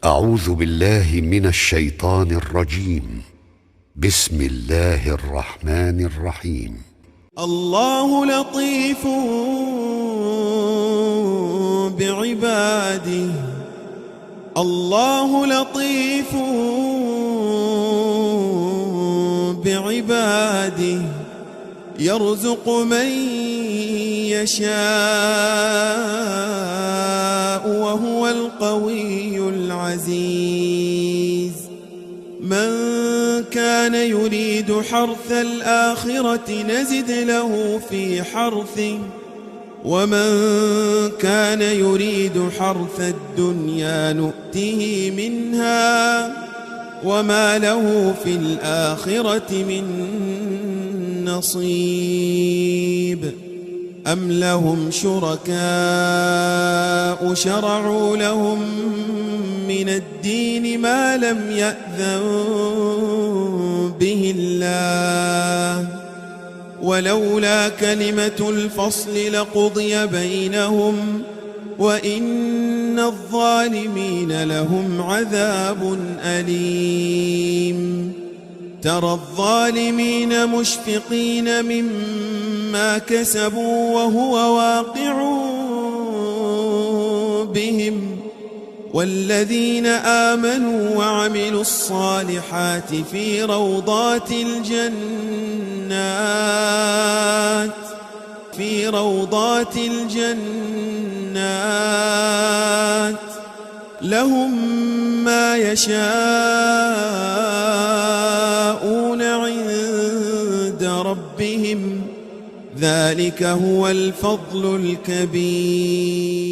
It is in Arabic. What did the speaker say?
أعوذ بالله من الشيطان الرجيم. بسم الله الرحمن الرحيم. الله لطيف بعباده. الله لطيف بعباده يرزق من يشاء وهو القوي العزيز. من كان يريد حرث الآخرة نزد له في حرثه ومن كان يريد حرث الدنيا نؤته منها وما له في الآخرة من نصيب. أم لهم شركاء شرعوا لهم من الدين ما لم يأذن به الله ولولا كلمة الفصل لقضي بينهم وإن الظالمين لهم عذاب أليم. ترى الظالمين مشفقين مما كسبوا وهو واقع بهم والذين آمنوا وعملوا الصالحات في روضات الجنات لهم ما يشاءون عند ربهم ذلك هو الفضل الكبير.